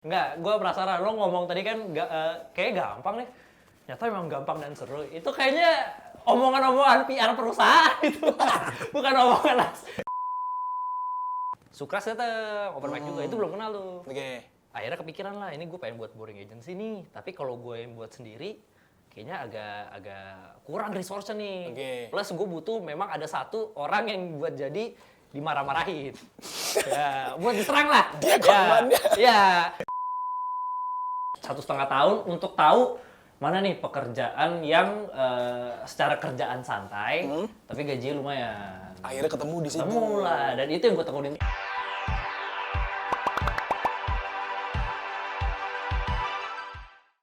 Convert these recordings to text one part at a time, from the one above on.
Enggak, gue penasaran. Lo ngomong tadi kan kayaknya gampang nih. Ternyata memang gampang dan seru. Itu kayaknya omongan-omongan PR perusahaan itu. Bukan omongan Sukras ternyata open mic juga. Itu belum kenal tuh. Oke. Akhirnya kepikiran lah, ini gue pengen buat boring agency nih. Tapi kalau gue yang buat sendiri, kayaknya agak kurang resource nih. Oke. Plus gue butuh memang ada satu orang yang buat jadi dimarah-marahin. Ya, buat diserang lah. Dia korbannya. Ya. 1,5 tahun untuk tahu mana nih pekerjaan yang secara kerjaan santai, tapi gajinya lumayan. Akhirnya ketemu di situ. Ketemu lah, dan itu yang gue tekunin.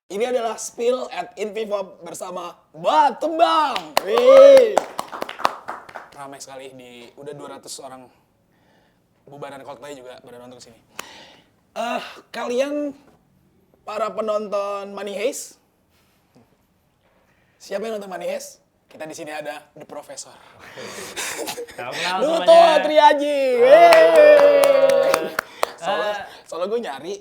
Ini adalah Spill at Invivop bersama Batembang. Wih. Ramai sekali udah 200 orang bubaran Coldplay juga pada nonton kesini. Kalian para penonton Money Heist, siapa yang nonton Money Heist? Kita di sini ada The Professor. Duto Triaji. Soalnya gue nyari,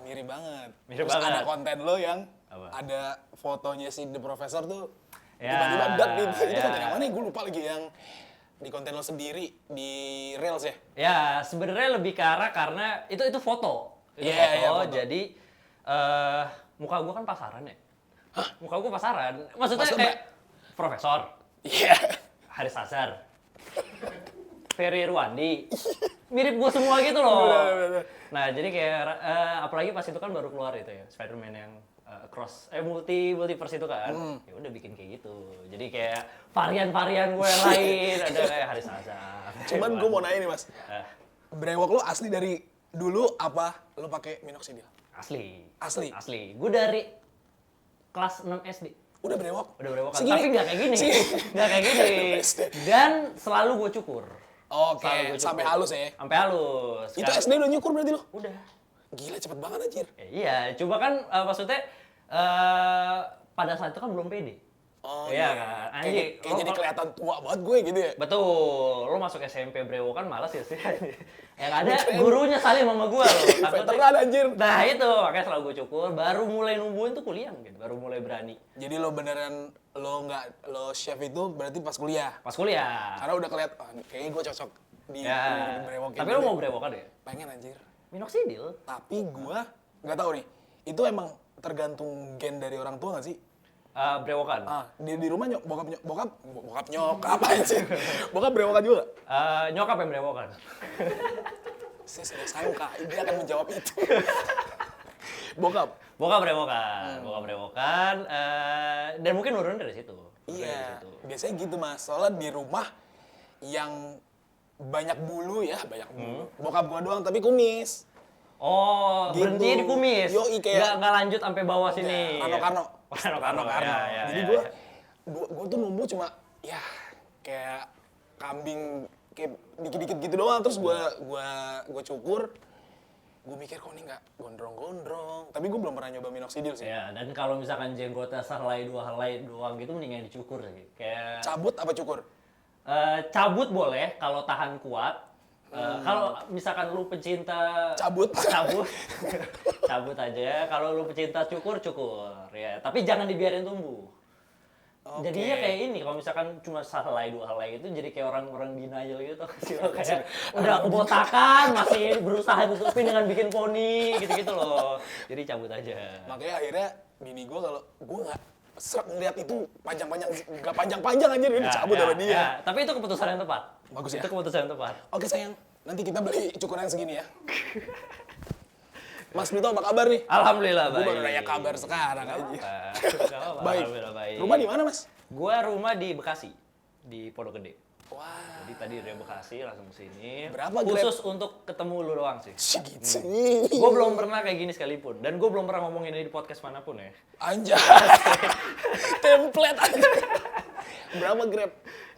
mirip banget. Mirip Terus banget. ada konten lo yang ada fotonya si The Professor tuh tiba-tiba dat gitu. Itu konten yang mana? Gue lupa lagi yang di konten lo sendiri di Reels ya. Ya, sebenarnya lebih ke arah karena itu foto. Itu Foto. Jadi muka gue kan pasaran ya. Hah? Muka gue pasaran. Maksudnya Maksud kayak Profesor, Iya. Haris Azhar, Ferry Irwandi. Mirip gue semua gitu loh. Bener. Nah, jadi kayak apalagi pas itu kan baru keluar itu ya, Spider-Man yang multiverse itu kan. Ya udah bikin kayak gitu. Jadi kayak varian-varian gue yang lain, ada kayak Haris Azhar. Cuman gue mau nanya nih Mas. Brewok lo asli dari dulu apa lo pakai minoxidil? Asli. Asli? Gue dari kelas 6 SD. Udah brewok? Udah berewokan. Segini? Tapi nggak kayak gini. Nggak kayak gini. SD. Dan selalu gue cukur. Oke, Selalu gua cukur. sampai halus ya? Sampai halus. Itu SD udah nyukur berarti lo? Udah. Gila cepet banget anjir. Iya, coba kan maksudnya pada saat itu kan belum pede. Oh iya. iya. Kan? Anjing. Kayak jadi kelihatan tua banget gue gitu ya? Betul. Lo masuk SMP brewokan malas ya sih. Yang ada gurunya saling sama gue loh. Veteran anjir. Nah itu, makanya selalu gue cukur. Baru mulai numbuhin tuh kuliah gitu. Baru mulai berani. Jadi lo beneran lo chef itu berarti pas kuliah? Pas kuliah. Karena udah kelihatan, kayaknya gue cocok di brewokin. Tapi lo mau brewokan ya? Pengen anjir. Minoxidil? Tapi gue nggak tahu nih, itu emang tergantung gen dari orang tua nggak sih? Brewokan? Di rumah bokap nyokap apa sih? Bokap brewokan juga? Nyokap yang brewokan. Saya sudah sangka, dia akan menjawab itu. Bokap brewokan. Dan mungkin nurun dari situ. Iya, biasanya gitu Mas. Soalnya di rumah yang banyak bulu. Bokap gua doang tapi kumis. Oh, gitu. Berhenti di kumis? Yoi, kayak nggak lanjut sampai bawah sini? Karno. Ya, Jadi gua tuh numbuh cuma ya kayak kambing kayak dikit-dikit gitu doang. Terus gua cukur. Gue mikir kok ini nggak gondrong-gondrong. Tapi gue belum pernah nyoba minoxidil sih. Ya, dan kalau misalkan jenggotnya sehelai 2 helai doang gitu mendingan dicukur sih. Kayak Cabut apa cukur? cabut boleh kalau tahan kuat. Kalau misalkan lu pecinta Cabut cabut aja. Kalau lu pecinta cukur ya. Tapi jangan dibiarin tumbuh. Okay. Jadinya kayak ini, kalau misalkan cuma sehelai 2 helai itu jadi kayak orang-orang denial gitu. Kayak udah kebotakan masih berusaha nutupin dengan bikin poni gitu-gitu loh. Jadi cabut aja. Makanya akhirnya bini gue kalau gue nggak serak ngeliat itu panjang-panjang, nggak panjang-panjang aja dia dicabut sama dia. Ya. Tapi itu keputusan yang tepat. Bagus ya? Itu keputusan yang tepat. Oke sayang, nanti kita beli cukuran segini ya. Mas Duto apa kabar nih? Alhamdulillah baik. Gue baru nanya kabar sekarang aja. Baik. Baik. Rumah di mana Mas? Gua rumah di Bekasi, di Pondok Gede. Wah. Jadi tadi dari Bekasi langsung ke sini. Berapa khusus untuk ketemu lu doang sih. Segitu. Gue belum pernah kayak gini sekalipun. Dan gue belum pernah ngomongin ini di podcast manapun ya. Anjay. Template aja. Berapa Grab?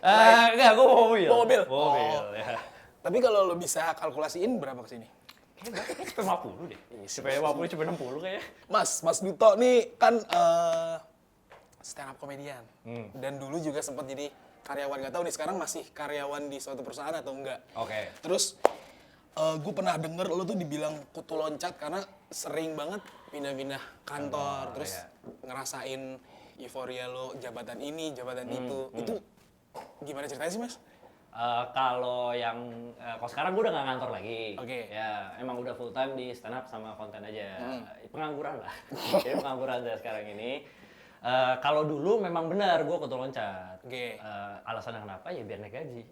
Enggak, gue bawa mobil. Mobil? Ya. Tapi kalau lo bisa kalkulasiin berapa kesini? Kayaknya cepet 50 deh. Cepet 50, cepet 60 kayaknya. Mas Duto nih kan stand up comedian. Dan dulu juga sempat jadi karyawan, nggak tahu nih sekarang masih karyawan di suatu perusahaan atau enggak. Oke. Terus gue pernah denger lo tuh dibilang kutu loncat karena sering banget pindah-pindah kantor, terus iya. ngerasain euforia lo jabatan ini, jabatan itu gimana ceritanya sih Mas? Kalau kalau sekarang gue udah nggak ngantor lagi. Oke. Ya, emang udah full time di stand up sama konten aja. Pengangguran lah. Jadi pengangguran saya sekarang ini. Kalau dulu memang benar gue kutu loncat. Oke. Alasannya kenapa? Ya biar naik gaji.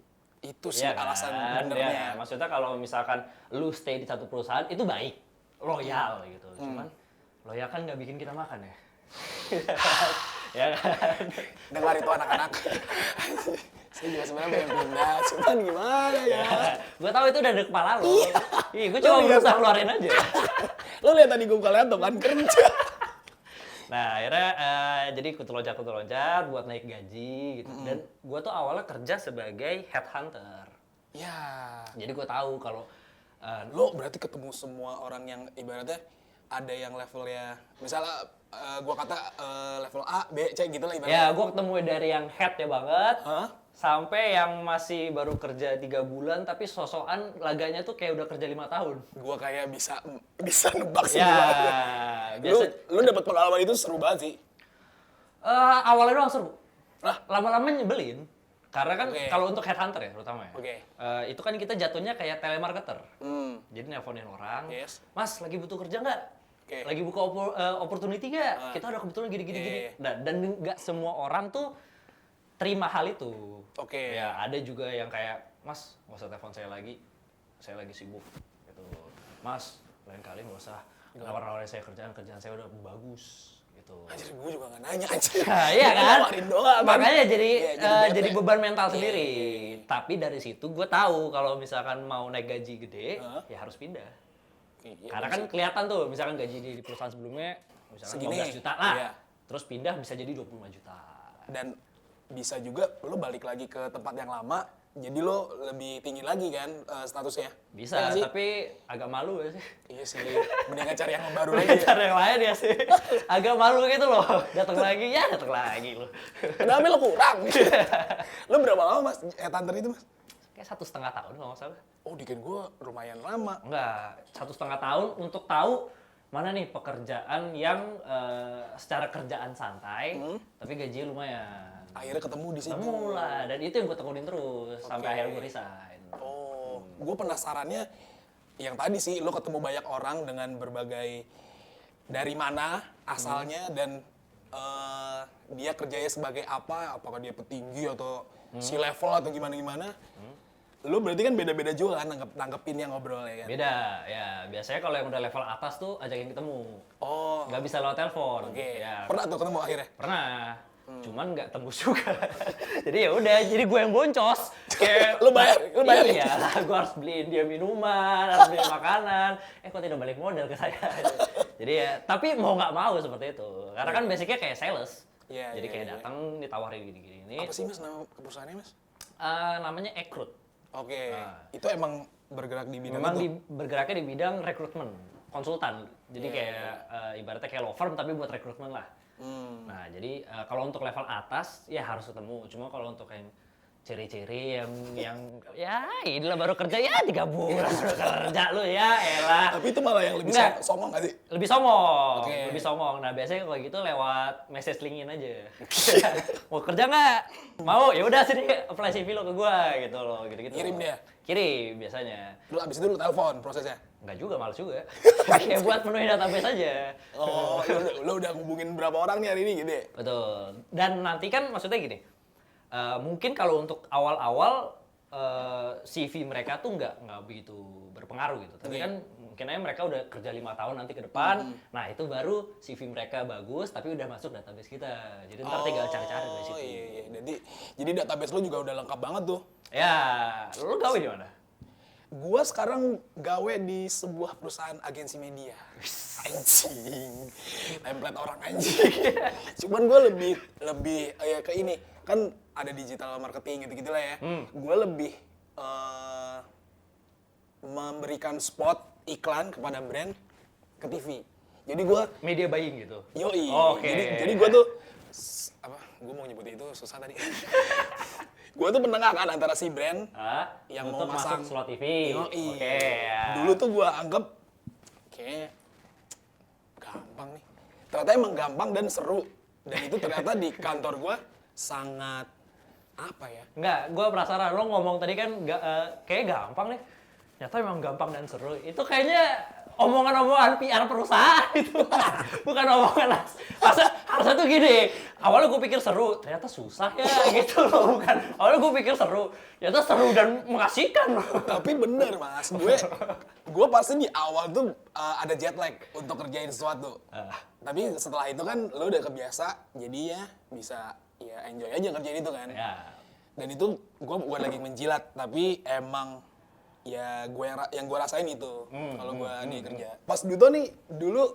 Itu sih Iya kan? alasan Iya, benernya. maksudnya kalau misalkan lu stay di satu perusahaan itu baik, loyal gitu. Cuman loyal kan nggak bikin kita makan ya. Ya kan? Dengar itu anak-anak. Saya juga sebenarnya pengen pindah, cuman gimana ya? Gue tahu itu udah ada kepala lo. Iya, gue cuma berusaha keluarin aja. Lo lihat tadi gue buka laptop kan kerja. Nah, akhirnya jadi kutu loncat buat naik gaji gitu. Dan gue tuh awalnya kerja sebagai headhunter. Ya, Jadi gue tahu kalau lo berarti ketemu semua orang yang ibaratnya ada yang levelnya, misalnya gue kata level A, B, C gitu lah ibaratnya. ya gue ketemu dari yang headnya banget, Hah? sampai yang masih baru kerja 3 bulan tapi sosokan laganya tuh kayak udah kerja 5 tahun. Gue kayak bisa nebak sih Ya, gimana. biasa. Lu dapet pengalaman itu seru banget sih. Awalnya doang seru. Nah. Lama-lama nyebelin. Karena kan Oke. kalau untuk headhunter ya terutama ya. Oke. Itu kan kita jatuhnya kayak telemarketer. Hmm. Jadi nelponin orang, Yes. Mas lagi butuh kerja nggak? Oke. Lagi buka opportunity nggak? Kita ada kebetulan gini-gini. Iya, gini. iya. Nah, dan nggak semua orang tuh terima hal itu. Oke. Ya ada juga yang kayak, Mas nggak usah telepon saya lagi sibuk. Gitu. Mas lain kali nggak usah nawar-nawarin saya kerjaan saya udah bagus. Gitu. Anjir, gue juga gak nanya anjir. Nah, iya kan? Nawarin doang. Makanya jadi Iya, jadi bete. beban mental Iya, sendiri. iya, iya. Tapi dari situ gue tahu kalau misalkan mau naik gaji gede, ya harus pindah. Iya, Karena kan kelihatan tuh, misalkan gaji di perusahaan sebelumnya misalkan Segini. 15 juta lah. Iya. Terus pindah bisa jadi 25 juta. Dan bisa juga lo balik lagi ke tempat yang lama, jadi lo lebih tinggi lagi kan statusnya. Bisa, Iya nggak sih? tapi agak malu ya sih. Iya sih, mendingan cari yang baru lagi ya. Cara yang lain ya sih. Agak malu gitu loh. Datang lagi loh. Kenapa lo kurang? Lo berapa lama mas headhunter itu mas? Kayak 1,5 tahun kalau nggak salah. Oh dikit gue lumayan lama. Enggak, 1,5 tahun untuk tahu mana nih pekerjaan yang secara kerjaan santai, tapi gajinya lumayan. Akhirnya ketemu di situ. Ketemu lah, dan itu yang gue tekunin terus sampai akhirnya gue resign. Oh, gue penasarannya yang tadi sih lo ketemu banyak orang dengan berbagai dari mana asalnya dan dia kerjanya sebagai apa, apakah dia petinggi atau si level atau gimana-gimana. Lo berarti kan beda-beda juga kan nanggepin yang ngobrol ya kan? Beda, ya biasanya kalau yang udah level atas tuh ajakin ketemu. Oh, Nggak bisa lewat telepon. oke. Ya, Pernah tuh ketemu akhirnya? pernah. Cuman nggak tembus juga. Jadi ya udah, jadi gue yang boncos. Kayak Lu bayar? Iya, gue harus beliin dia minuman, harus beliin makanan. Kok tidak balik modal ke saya. Jadi ya, tapi mau nggak mau seperti itu. Karena kan basicnya kayak sales. Iya, Jadi iya, kayak iya. datang ditawarin gini-gini. Apa sih mas nama perusahaannya mas? Namanya Ekrut. Oke, itu emang bergerak di bidang Memang itu? bergeraknya di bidang rekrutmen, konsultan. Jadi Iya, kayak ibaratnya kayak law firm tapi buat rekrutmen lah. Nah, jadi kalau untuk level atas ya harus ketemu. Cuma kalau untuk yang ciri-ciri yang ya inilah baru kerja ya 3 bulan baru kerja lu ya elah. Tapi itu malah yang lebih Enggak. songong nggak sih? Lebih sombong, Oke. lebih sombong. Nah, biasanya kalau gitu lewat message LinkedIn aja. Mau kerja nggak? Mau? Ya udah sini apply CV lo ke gua gitu loh, gitu-gitu. Kirim dia? Kirim biasanya. Lu abis itu lu telepon prosesnya? Enggak juga, males juga. Kayak buat menuhin database aja. Oh, lu udah hubungin berapa orang nih hari ini gitu ya? Betul. Dan nanti kan maksudnya gini, mungkin kalau untuk awal-awal CV mereka tuh nggak begitu berpengaruh gitu. Tapi Oke. kan mungkin aja mereka udah kerja 5 tahun nanti ke depan. Nah itu baru CV mereka bagus, tapi udah masuk database kita. Jadi ntar tinggal cari-cari dari situ. Oh iya, iya. Jadi database lu juga udah lengkap banget tuh. Ya, lu gawe di mana? Gua sekarang gawe di sebuah perusahaan agensi media. Anjing. Template orang anjing. Cuman gue lebih ya ke ini. Kan ada digital marketing gitu-gitu lah ya. Gue lebih memberikan spot iklan kepada brand ke TV. Jadi gue Media buying gitu. yoi. Oke. Jadi gue tuh apa? Gue mau nyebut itu susah tadi. Gue tuh penengah kan antara si brand yang untuk mau masang masuk slot TV. Yoi. Oke. Ya. Dulu tuh gue anggap kayak gampang nih. Ternyata emang gampang dan seru. Dan itu ternyata di kantor gue sangat apa ya? Enggak, gue penasaran. Lo ngomong tadi kan kayak gampang nih. Ternyata emang gampang dan seru. Itu kayaknya omongan-omongan PR perusahaan itu. Bukan omongan harusnya tuh gini. Awalnya gue pikir seru, ternyata susah ya gitu loh. Bukan. Awalnya gue pikir seru, ternyata seru dan mengasihkan loh. Tapi bener mas, gue pasti di awal tuh ada jet lag untuk kerjain sesuatu. Tapi setelah itu kan lo udah kebiasa, jadi ya bisa ya enjoy aja ngerjain itu kan. Ya. Dan itu gue bukan lagi menjilat, tapi emang ya gue yang gue rasain itu kalau gue nih kerja. Pas Duto nih dulu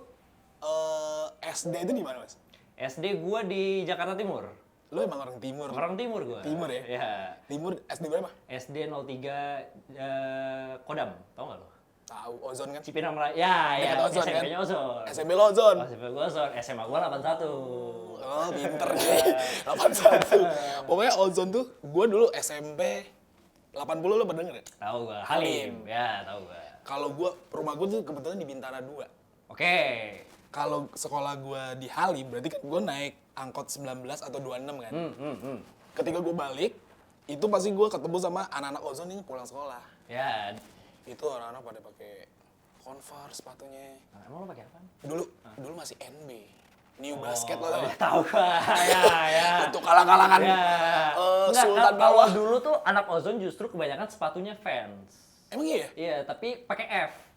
SD itu di mana mas? SD gue di Jakarta Timur. Lo emang orang timur? Orang timur gue. Timur ya? Iya. Timur SD berapa? SD 03 Kodam, tau gak lo? Tahu Ozon kan? Cipinang Melayu. Ya, ya. Dekat Ozon kan? SMP-nya Ozon. SMP lo Ozon? SMP gue Ozon. SMA gue 81. Oh pinter nih, 81. Pokoknya Ozon tuh gue dulu SMP 80 lo pernah denger ya? Tahu gue. Halim. Ya, tahu gue. Kalau gue, rumah gue tuh kebetulan di Bintara 2. Oke. Kalau sekolah gue di Halim, berarti kan gue naik angkot 19 atau 26 kan. Ketika gue balik, itu pasti gue ketemu sama anak-anak Ozon ini pulang sekolah. Ya. Itu orang-orang pada pakai Converse sepatunya. Nah, emang lo pakai apa? Dulu masih NB. New Basket lo tau. Tahu gue. Ya. Untuk kalang-kalangan Ya. Enggak, Sultan kalau bawah. dulu tuh anak Ozon justru kebanyakan sepatunya Vans. Emang iya? Iya, tapi pakai F.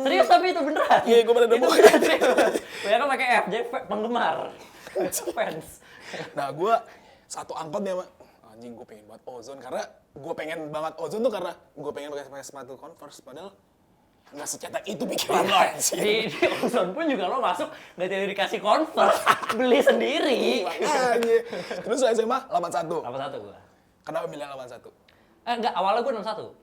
Serius tapi itu beneran. Iya, gue pada nemu. Banyak pakai F, jadi penggemar fans. Nah, gue satu angkot nih sama anjing gue pengen banget Ozon karena gue pengen banget Ozon tuh karena gue pengen pakai sepatu Converse padahal nggak secetak itu pikiran lo anjing. Di Ozon pun juga lo masuk nggak jadi dikasih Converse, beli sendiri. Makanya. Terus SMA 81. 81 gua. Kenapa milih 81? Enggak, awalnya gua 61.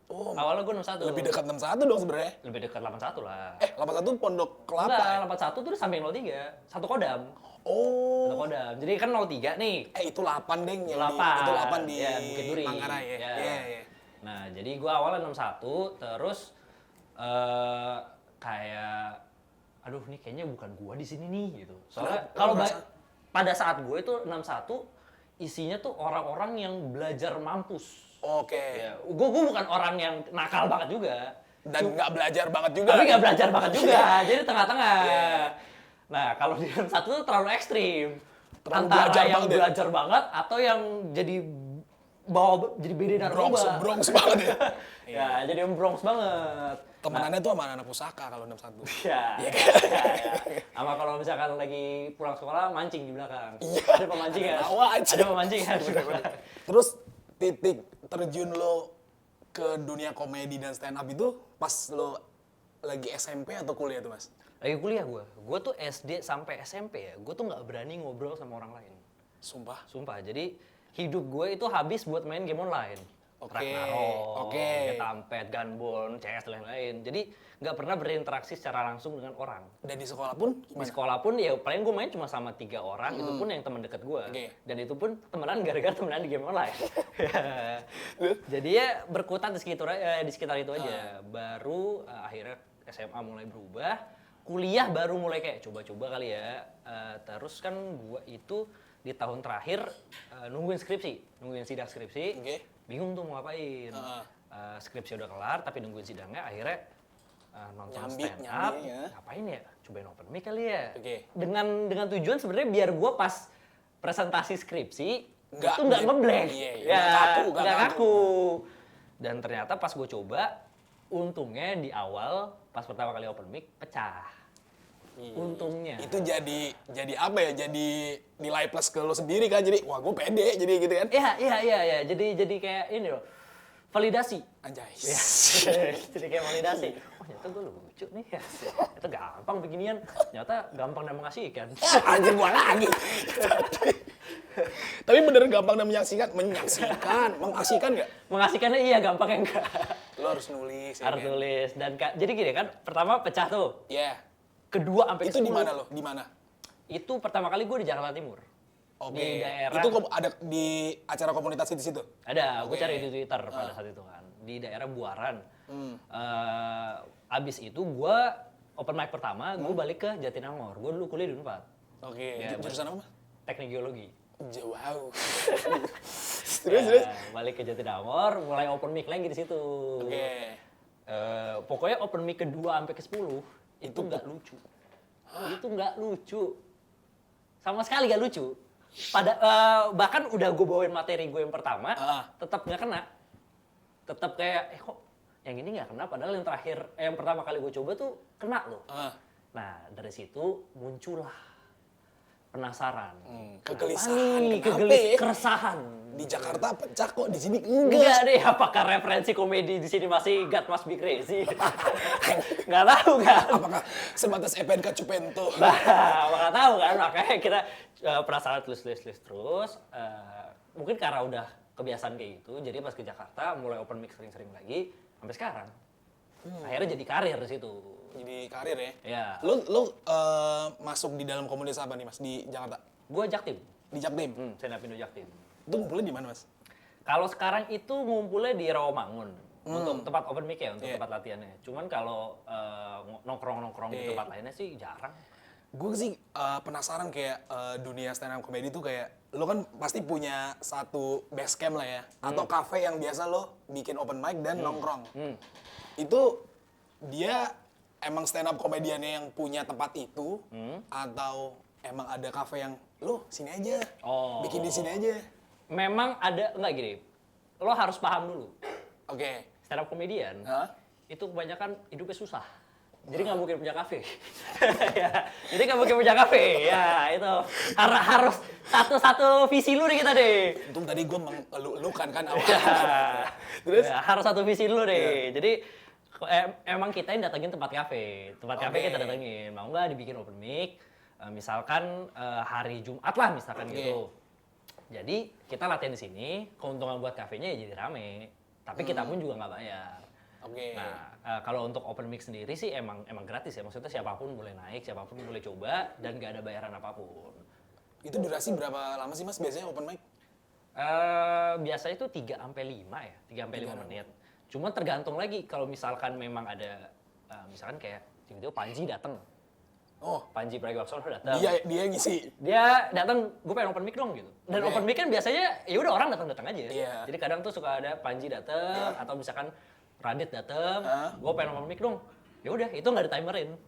Oh, Awalnya gua 61. lebih dekat 61 dong sebenarnya. Lebih dekat 81 lah. 81 Pondok Kelapa ya? Enggak, 81 tuh di samping 03. Satu Kodam. Oh. Satu Kodam. Jadi kan 03 nih. Itu 8 deng yang 8. itu 8 di ya, Bukit Duri. Manggarai ya. Ya. Iya. Nah, jadi gua awalnya 61, terus kayak aduh nih kayaknya bukan gua di sini nih gitu. Soalnya Kenapa? kalau Merasa? pada saat gue itu 61 isinya tuh orang-orang yang belajar mampus. Oke. Ya, gue bukan orang yang nakal banget juga. Dan nggak belajar banget juga. Tapi nggak belajar banget juga, jadi tengah-tengah. Iya. Nah, kalau di 61 tuh terlalu ekstrim. Terlalu Antara belajar yang banget ya? belajar banget atau yang jadi jadi beda narkoba. Bronx banget ya. Ya, jadi yang Bronx banget. Temenannya tuh sama anak pusaka kalau 61. Ya, Iya ya. Sama kalau misalkan lagi pulang sekolah mancing di belakang. Iya. Ada pemancingan. Ada tawa aja. Ada pemancingan. Terus titik terjun lo ke dunia komedi dan stand up itu pas lo lagi SMP atau kuliah tuh mas? Lagi kuliah gue. Gue tuh SD sampai SMP ya. Gue tuh nggak berani ngobrol sama orang lain. Sumpah. Sumpah. Jadi hidup gue itu habis buat main game online. Oke, Ragnarok, oke. Getampet, Gunbone, CS dan lain-lain. Jadi nggak pernah berinteraksi secara langsung dengan orang. Dan di sekolah pun Di gimana? sekolah pun ya paling gue main cuma sama 3 orang, itu pun yang teman dekat gue. Oke. Dan itu pun temenan gara-gara temenan di game online. Jadi ya berkutat di sekitar itu aja. Baru akhirnya SMA mulai berubah, kuliah baru mulai kayak coba-coba kali ya. Terus kan gue itu di tahun terakhir nungguin sidang skripsi. Oke. Bingung tuh mau ngapain. Skripsi udah kelar tapi nungguin sidangnya akhirnya nonton stand up, ya. ngapain ya? Cobain open mic kali ya. Oke. Dengan tujuan sebenarnya biar gue pas presentasi skripsi Nggak itu nggak ngeblank. iya, Ya, nggak nggak kaku. kaku. Dan ternyata pas gue coba, untungnya di awal pas pertama kali open mic pecah. Iya. Untungnya. Itu jadi apa ya? Jadi nilai plus ke lo sendiri kan. Jadi wah gue pede jadi gitu kan. Iya. Jadi kayak ini loh. Validasi. Anjay. Ya. Jadi kayak validasi. Oh ternyata gue lucu nih ya. Ternyata gampang beginian. Ternyata gampang dan mengasihkan. Anjir gua lagi. Tapi bener gampang dan menyaksikan, mengasihkan nggak? Mengasihkannya iya, gampangnya enggak. Lo harus nulis. Harus nulis. Dan jadi gini kan, pertama pecah tuh. Ya. Kedua sampai Itu di 10. mana lo? Di mana? Itu pertama kali gue di Jakarta Timur. Oke. Di daerah. Itu ada di acara komunitas di situ. Ada, gue Oke. cari di Twitter pada saat itu kan. Di daerah Buaran. Abis itu gue open mic pertama, gue balik ke Jatinangor. Gue dulu kuliah di Unpad. Oke, Ya, jurusan apa? Teknik geologi. Wow. Ya, balik ke Jatinangor, mulai open mic lagi di situ. Oke. Pokoknya open mic kedua sampai ke 10 itu nggak lucu. Itu nggak lucu. Sama sekali nggak lucu. Bahkan udah gue bawain materi gue yang pertama, tetap nggak kena. Tetap kayak, kok yang ini nggak kena, padahal yang terakhir, yang pertama kali gue coba tuh kena loh. Nah, dari situ muncullah penasaran. Kegelisahan, kenapa ya? Keresahan. Di Jakarta pecah kok, di sini Enggak enggak. deh, apakah referensi komedi di sini masih God Must Be Crazy? Nggak tahu kan? Apakah sebatas EPNK Cupento? Nah, nggak tahu kan, makanya kita penasaran terus. Mungkin karena udah kebiasaan kayak gitu, jadi pas ke Jakarta mulai open mic sering-sering lagi, sampai sekarang. Akhirnya jadi karir di situ. Jadi karir ya? Ya. Lu masuk di dalam komunitas apa nih Mas di Jakarta? Gue Jaktim. Di Jaktim? Stand Up Indo Jaktim. Itu ngumpulnya di mana Mas? Kalau sekarang itu ngumpulnya di Rawamangun. Untuk tempat open mic ya, untuk tempat latihannya. Cuman kalau nongkrong-nongkrong di tempat lainnya sih jarang. Gue sih penasaran kayak dunia stand up comedy tuh kayak lo kan pasti punya satu base camp lah ya atau cafe yang biasa lo bikin open mic dan nongkrong. Itu dia emang stand up komediannya yang punya tempat itu atau emang ada cafe yang lo sini aja bikin di sini aja. Memang ada, enggak gini, lo harus paham dulu. Oke. Stand up comedian itu kebanyakan hidupnya susah. Jadi nggak mungkin punya kafe. Ya, jadi nggak mungkin punya kafe. Ya, itu harus satu visi lu nih kita deh. Untung tadi gue mengeluh-elukan kan awal. Terus? Ya, harus satu visi lu deh. Jadi emang kita yang datengin tempat kafe. Tempat kafe kita datengin. Mau nggak dibikin open mic? Misalkan hari Jumat lah misalkan gitu. Jadi kita latihan di sini, keuntungan buat kafenya ya jadi rame. Tapi kita pun juga nggak bayar. Nah, kalau untuk open mic sendiri sih emang gratis ya. Maksudnya siapapun boleh naik, siapapun boleh coba, dan nggak ada bayaran apapun. Itu durasi berapa lama sih Mas biasanya open mic? Biasanya itu 3-5 ya, 3-5 menit. Cuma tergantung lagi kalau misalkan memang ada, misalkan kayak tiba-tiba Panji datang. Panji Pragiwaksono datang. Dia ngisi. Dia datang, gue pengen open mic dong gitu. Dan open mic kan biasanya ya udah orang datang aja. Jadi kadang tuh suka ada Panji datang atau misalkan Radit datang, gue pengen open mic dong. Ya udah, itu nggak ditimerin.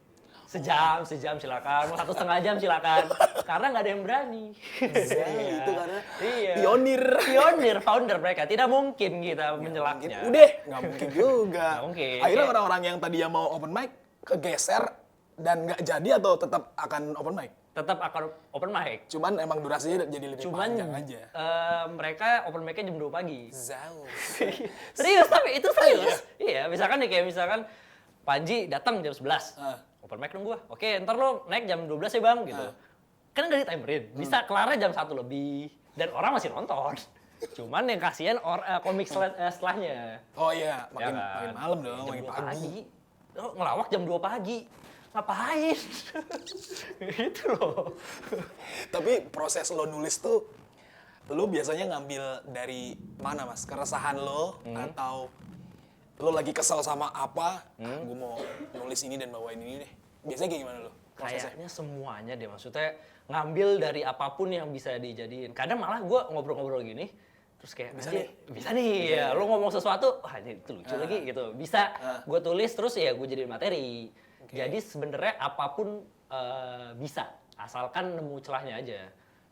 Sejam silakan, mau 1,5 jam silakan. Karena nggak ada yang berani. Itu karena pionir, founder mereka. Tidak mungkin kita menyelaknya. Udah, nggak mungkin juga. Nggak mungkin. Akhirnya orang-orang yang tadi yang mau open mic kegeser dan nggak jadi atau tetap akan open mic? Tetap akan open mic. Cuman emang durasinya jadi lebih panjang aja. Mereka open mic-nya jam 2 pagi. Jauh. Serius, tapi itu serius. Iya, misalkan nih kayak misalkan Panji datang jam 11. Open mic dong gua. Oke, ntar lo naik jam 12 ya bang, gitu. Kan nggak ditimerin. Bisa kelarnya jam 1 lebih. Dan orang masih nonton. Cuman yang kasihan komik setelahnya. Oh iya, makin kan? malam dong, Jam makin 2 pagi. Lo ngelawak jam 2 pagi. Ngapain? Gitu loh. Tapi proses lo nulis tuh, lo biasanya ngambil dari mana Mas? Keresahan lo atau lo lagi kesel sama apa? Gue mau nulis ini dan bawain ini deh. Biasanya kayak gimana lo? Kayaknya semuanya deh, maksudnya ngambil dari apapun yang bisa dijadiin. Kadang malah gue ngobrol-ngobrol gini, terus kayak bisa nih ya, lo ngomong sesuatu, wah ini itu lucu lagi gitu. Bisa gue tulis terus ya gue jadiin materi. Jadi sebenarnya apapun bisa, asalkan nemu celahnya aja.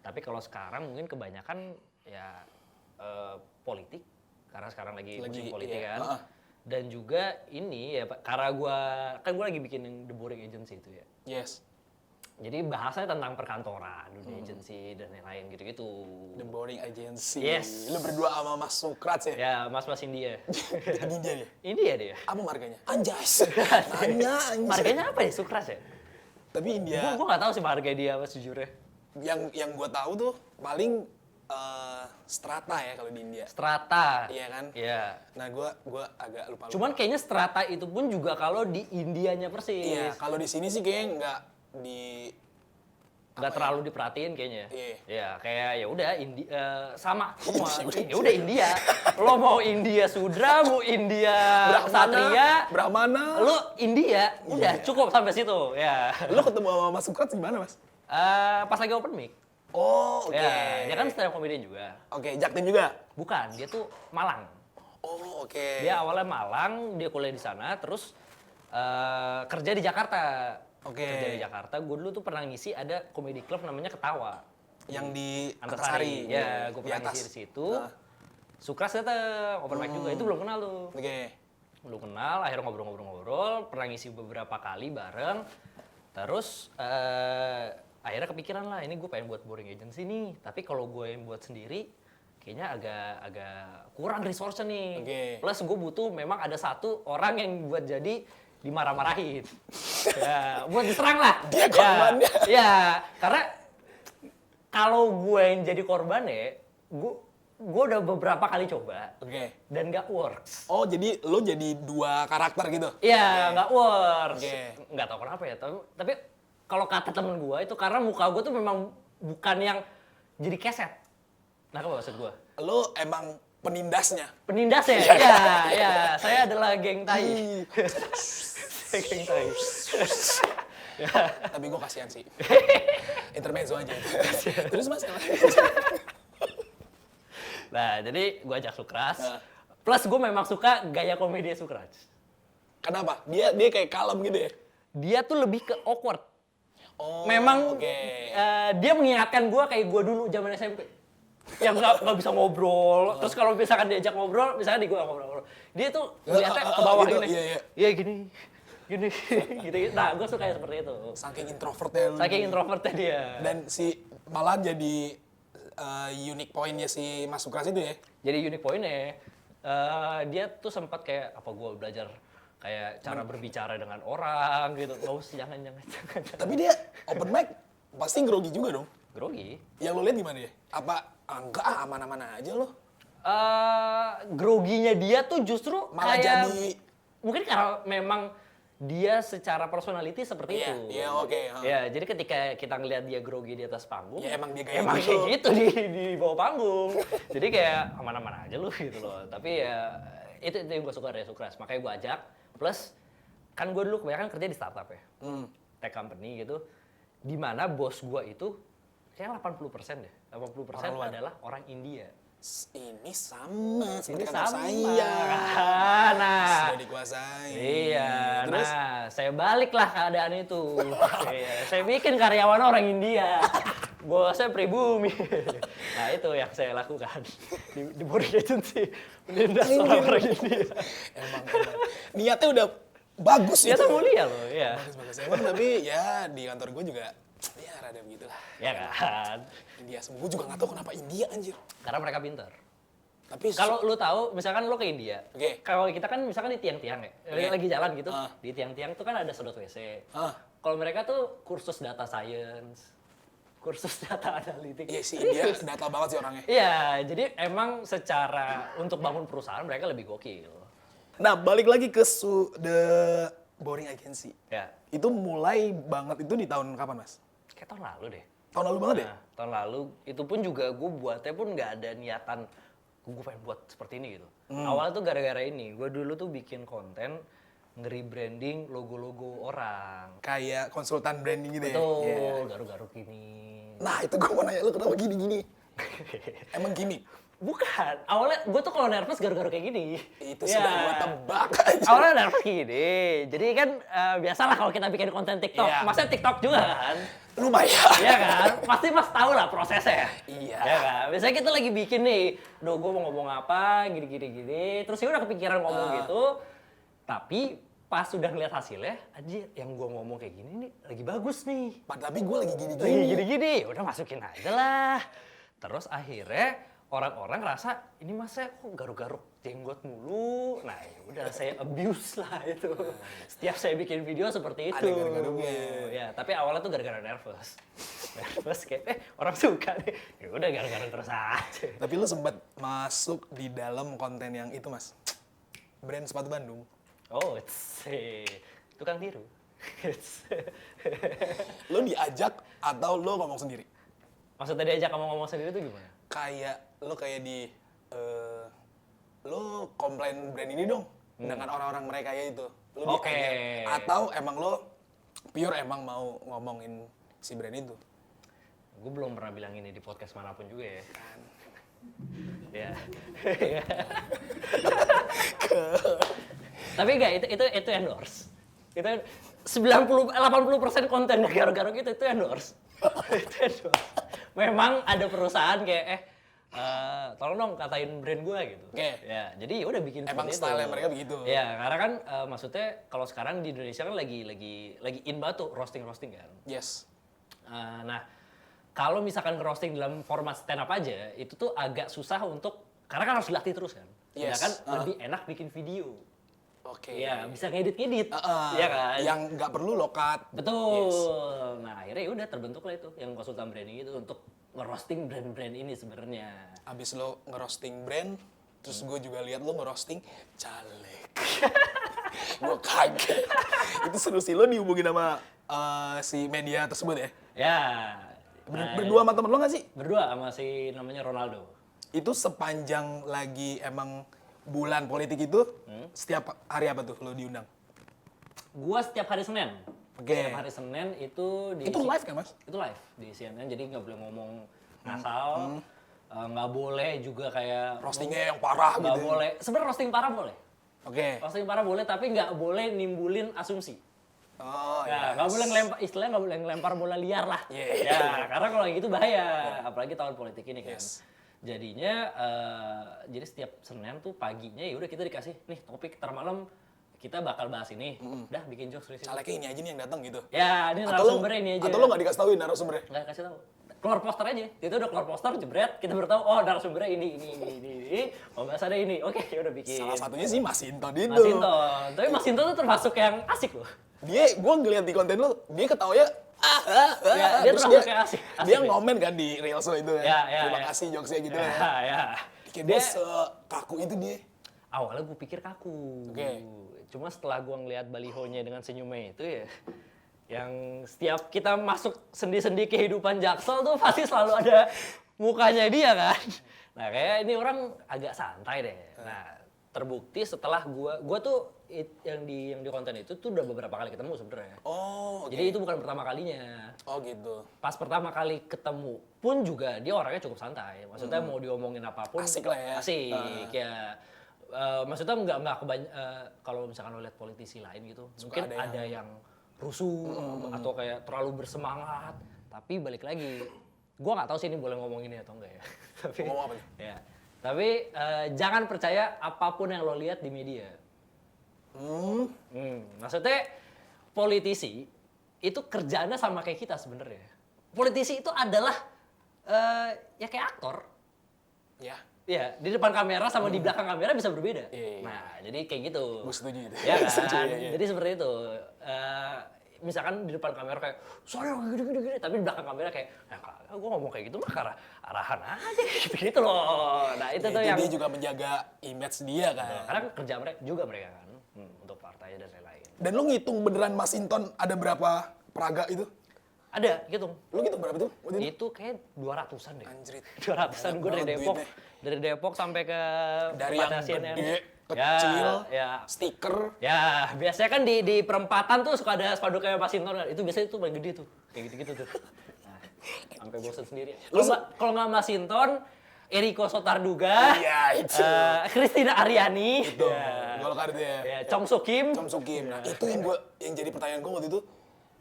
Tapi kalau sekarang mungkin kebanyakan ya politik, karena sekarang lagi musim politik kan. Dan juga ini ya, karena gue lagi bikin yang The Boring Agency itu ya. Yes. Jadi bahasanya tentang perkantoran, dunia agency dan lain-lain gitu-gitu. The Boring Agency. Yes. Lo berdua sama Mas Sukrat ya? Ya, Mas India. India dia? India dia. Apa marganya? Anjas. Nanya anjas. Marganya apa ya? Sukras ya? Tapi India. Gue nggak tahu sih marga dia apa sejujurnya. Yang gue tahu tuh paling strata ya kalau di India. Strata. Iya kan? Iya. Nah gue agak lupa. Cuman kayaknya strata itu pun juga kalau di Indianya persis. Iya, kalau di sini sih kayaknya nggak nggak terlalu diperhatiin kayaknya. Iya. Ya kayak ya udah sama semua. Iya, Ya udah India. Lo mau India Sudra, mau India Satria, Brahmana. lo India, udah Iya. cukup sampai situ. Ya. Lo ketemu sama Mas Sukrat gimana, Mas? Pas lagi open mic. Oh, oke. Ya, dia kan stand up comedian juga. Oke, Jaktim juga? Bukan, dia tuh Malang. Oh, oke. Dia awalnya Malang, dia kuliah di sana, terus kerja di Jakarta. Oke. Kerja di Jakarta, gue dulu tuh pernah ngisi ada comedy club namanya Ketawa. Yang di Antasari. Antasari. Ya, gue di pernah atas. ngisi di situ. Ah. Sukras dateng, open mic juga. Itu belum kenal tuh. Oke. Belum kenal, akhirnya ngobrol-ngobrol-ngobrol, pernah ngisi beberapa kali bareng. Terus akhirnya kepikiran lah, ini gue pengen buat boring agency nih. Tapi kalau gue yang buat sendiri, kayaknya agak kurang resource nih. Oke. Plus gue butuh memang ada satu orang yang buat jadi dimarah-marahin. Ya, buat diserang lah. Dia korbannya. Ya, karena kalau gue yang jadi korbannya, gue udah beberapa kali coba Oke. dan gak works. Oh, jadi lo jadi dua karakter gitu? Iya, nggak works. Oke. Nggak tahu kenapa ya, tapi kalau kata temen gue itu karena muka gue tuh memang bukan yang jadi keset. Nah, apa maksud gue? Lo emang penindasnya? Penindas ya? Iya. Ya, saya adalah geng tai. Saya geng tai. Tapi gue kasihan sih. Intermezzo aja. Terus Mas, Nah, jadi gue ajak Sukras. Nah. Plus gue memang suka gaya komedi Sukras. kenapa? Dia kayak kalem gitu ya? Dia tuh lebih ke awkward. Oh, Memang oke. dia mengingatkan gue kayak gue dulu zaman SMP. Yang nggak bisa ngobrol. Terus kalau misalkan diajak ngobrol, misalkan di gue ngobrol. Dia tuh ngeliatnya ke bawah gitu, gini. iya, iya. Iya gini. Gini. Gitu. Nah, gue suka yang seperti itu. Saking introvertnya lu. Saking introvertnya dia. Dan malah jadi unique pointnya si Mas Sukras itu ya? Jadi unik poinnya, dia tuh sempat kayak, apa gue belajar kayak cara berbicara dengan orang gitu. Nggak usah, jangan. Tapi dia open mic pasti grogi juga dong? Grogi. Yang lo lihat gimana ya? Apa enggak aman-aman aja lo? Groginya dia tuh justru Malah kayak jadi mungkin karena memang dia secara personality seperti Iya, itu. iya, oke, Ya, jadi ketika kita ngelihat dia grogi di atas panggung, Ya, emang dia kayak emang gitu. kayak gitu di bawah panggung. Jadi kayak aman-aman aja lu gitu loh. Tapi ya itu yang gue suka dari Sukras. Makanya gue ajak. Plus kan gue dulu kebanyakan kerja di startup ya, tech company gitu. Di mana bos gue itu kayak 80% deh. 80% Orang luar. adalah orang India. ini sama seperti Ini kata sama. saya. Nah, Sudah dikuasai. iya, Terus nah saya baliklah keadaan itu. Iya, saya bikin karyawan orang India. Bosnya pribumi. Nah itu yang saya lakukan di boarding agency. Menindas orang India. emang niatnya udah bagus Dia itu. tuh mulia loh, ya. Bagus emang, tapi ya di kantor gue juga ya rada begitu lah. Ya kan? India semua, gue juga nggak tahu kenapa India anjir. Karena mereka pintar. Tapi Kalau lu tahu, misalkan lu ke India, Oke. kalau kita kan misalkan di tiang-tiang ya, Oke. lagi jalan gitu, Ah. di tiang-tiang tuh kan ada sedot WC. Ah. Kalau mereka tuh kursus data science, kursus data analitik. iya sih India data banget sih orangnya. Iya, jadi emang secara untuk bangun perusahaan mereka lebih gokil. Nah, balik lagi ke The Boring Agency. Ya, Itu mulai banget itu di tahun kapan, Mas? kayak tahun lalu deh. Tahun lalu banget ya? Nah, tahun lalu itu pun juga gue buatnya pun nggak ada niatan gue pengen buat seperti ini gitu. Awalnya tuh gara-gara ini, gue dulu tuh bikin konten nge-rebranding logo-logo orang. Kayak konsultan branding gitu ya? Betul, Iya. garuk-garuk gini. Nah, itu gue mau nanya lu kenapa gini-gini? Emang gimmick? Bukan, awalnya gue tuh kalau nervous garuk-garuk kayak gini. Itu Ya. sudah gue tebak aja. Awalnya nervous gini, jadi kan biasalah kalau kita bikin konten TikTok, Iya. maksudnya TikTok juga kan? Lumayan. Iya kan? Pasti Mas tahu lah prosesnya. Iya. Ya kan? Biasanya kita lagi bikin nih, duh gue mau ngomong apa, gini. Terus ya udah kepikiran ngomong gitu. Tapi pas sudah ngeliat hasilnya, anjir yang gue ngomong kayak gini nih lagi bagus nih. Tapi gue lagi Lagi gini-gini. gini-gini, udah masukin aja lah. Terus akhirnya orang-orang ngerasa ini masa kok garuk-garuk jenggot mulu. Nah ya udah saya abuse lah itu. Setiap saya bikin video seperti itu. Ada garuk-garuknya. Ya, tapi awalnya tuh gara-gara nervous. Nervous kayak orang suka nih. Ya udah gara-gara terus aja. Tapi lu sempat masuk di dalam konten yang itu, Mas. Brand sepatu Bandung. Oh, tukang tiru. Lu diajak diajak atau lo ngomong sendiri? Maksudnya diajak kamu ngomong sendiri itu gimana? Kayak di lo komplain brand ini dong dengan orang-orang mereka ya itu. Lo Oke. diajak. Atau emang lo pure emang mau ngomongin si brand itu? Gue belum pernah bilang ini di podcast manapun juga ya. Kan. Ya. Tapi enggak, itu endorse. Itu 80% konten garuk-garuk itu endorse. Itu endorse. Memang ada perusahaan kayak tolong dong katain brand gue gitu. Oke. Ya, jadi ya udah bikin Emang seperti style itu. mereka begitu. Ya, karena kan maksudnya kalau sekarang di Indonesia kan lagi in banget tuh roasting kan. Yes. Nah, kalau misalkan nge-roasting dalam format stand up aja, itu tuh agak susah karena kan harus dilatih terus kan. Yes. Sedangkan lebih enak bikin video. Oke. Ya, bisa ngedit, ya kan? Yang nggak perlu lokat. Betul. Yes. Nah, akhirnya ya udah terbentuk lah itu yang konsultan branding itu untuk nge-roasting brand-brand ini sebenarnya. Abis lo ngerosting brand, terus gue juga lihat lo ngerosting caleg. Gue kaget. Itu seru sih, lo dihubungin sama si media tersebut ya? Ya. Berdua sama temen lo nggak sih? Berdua sama si namanya Ronaldo. Itu sepanjang lagi emang bulan politik itu, setiap hari apa tuh lo diundang? Gua setiap hari Senin. Oke. Setiap hari Senin itu Itu live kan mas? Itu live di CNN, jadi nggak boleh ngomong asal, nggak boleh juga kayak Roastingnya yang parah nggak gitu. boleh. Sebenarnya roasting parah boleh. Oke. Roasting parah boleh, tapi nggak boleh nimbulin asumsi. Oh Ya, nggak boleh ngelempar, istilahnya nggak boleh ngelempar bola liar lah. Yeah. Ya, karena kalau gitu bahaya, apalagi tahun politik ini kan. Yes. Jadinya, jadi setiap Senin tuh paginya ya udah kita dikasih nih topik, ntar malam kita bakal bahas ini. Udah bikin jokes dari situ. Calegnya ini aja nih yang datang gitu. Ya, ini Atau lo, narasumbernya ini aja. atau lo nggak dikasih tauin narasumbernya? Nggak kasih tahu. Keluar poster aja. Itu udah keluar poster, jebret, kita baru tahu oh narasumbernya ini. Pembahasannya ini. Oke, ya udah bikin. Salah satunya sih Mas Hinton itu. Mas Hinton. Tapi Mas Hinton tuh termasuk yang asik loh. Gue ngeliat di konten lo, dia ketawanya Ya, dia terus termasuk yang asik. dia Asik, ngomen kan di reels lo itu kan. Ya, Terima ya. kasih jokesnya gitu Ya, ya. ya. Kayak Dia dia sekaku itu dia. awalnya gue pikir kaku. Oke. Cuma setelah gue ngeliat balihonya dengan senyumnya itu ya, yang setiap kita masuk sendi-sendi kehidupan Jaksel tuh pasti selalu ada mukanya dia kan. Nah kayak ini orang agak santai deh. Nah terbukti setelah gue tuh yang di konten itu tuh udah beberapa kali ketemu sebenarnya. Oh, oke. Jadi itu bukan pertama kalinya. Oh gitu. Pas pertama kali ketemu pun juga dia orangnya cukup santai. Maksudnya mau diomongin apapun Asik lah ya. Asik ya. Maksudnya nggak kalau misalkan lo lihat politisi lain gitu, mungkin ada yang rusuh atau kayak terlalu bersemangat. Tapi balik lagi, gua nggak tahu sih ini boleh ngomong ini atau enggak ya. Tapi, Ngomong apa nih? ya. Tapi jangan percaya apapun yang lo lihat di media. Maksudnya politisi itu kerjaannya sama kayak kita sebenarnya. Politisi itu adalah ya kayak aktor. Ya. Ya, di depan kamera sama di belakang kamera bisa berbeda. Iya. Nah, jadi kayak gitu. Gue setuju itu. Ya kan? Setuju, iya. Jadi seperti itu. Misalkan di depan kamera kayak, sorry gini, tapi di belakang kamera kayak, ya gue ngomong kayak gitu mah karena arahan aja gitu loh. Nah, itu tuh yang Dia juga menjaga image dia kan. karena kerja mereka kan untuk partai dan lain-lain. Dan lo ngitung beneran Mas Hinton ada berapa peraga itu? Ada, gitu. Lo ngitung berapa itu? Waktu itu? Itu kayak 200-an deh. Anjrit. 200-an gue dari banget Depok. duitnya. Dari Depok sampai ke Dari yang tempatnya CNN. gede, kecil, Ya, stiker. ya, biasanya kan di perempatan tuh suka ada spanduk kayak Mas Hinton kan. Itu biasanya tuh paling gede tuh. Kayak gitu-gitu tuh. Nah, sampai bosan sendiri. Kalau nggak Mas Hinton, Eriko Sotarduga, Iya, itu. Christina Aryani, Tuh, ya, Golkar itu ya. ya, Chong So Kim. Chong So Kim. Nah, itu yang jadi pertanyaan gue waktu itu.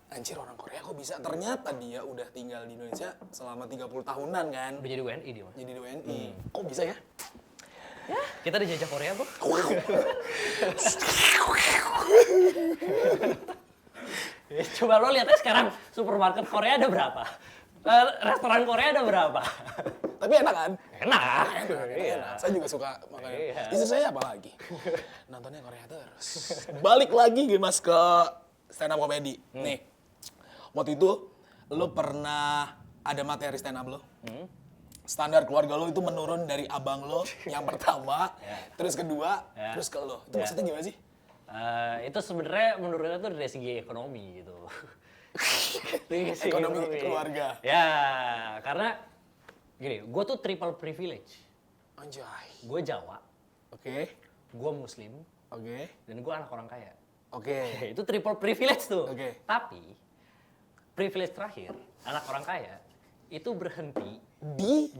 Anjir, orang Korea kok bisa? Ternyata dia udah tinggal di Indonesia selama 30 tahunan kan. Udah jadi WNI dia, Mas. Jadi WNI. Kok bisa ya? Ya, kita dijajah Korea, Bro. Coba lo lihatnya sekarang supermarket Korea ada berapa? Restoran Korea ada berapa? Tapi enak kan? Enak. Iya. Saya juga suka makan. Iya. Istri saya apa lagi? Nontonnya Korea terus. Balik lagi Mas ke stand up comedy. Nih, waktu itu lo pernah ada materi stand up lo? Standar keluarga lo itu menurun dari abang lo yang pertama, terus kedua, terus ke lo. Itu maksudnya gimana sih? Itu sebenarnya menurutnya tuh dari segi ekonomi gitu. Ekonomi keluarga. Ya, karena gini, gue tuh triple privilege. Anjay. Gue Jawa, Oke. gue Muslim, Oke. dan gue anak orang kaya. Oke. Itu triple privilege tuh. Oke. Tapi, privilege terakhir, anak orang kaya, itu berhenti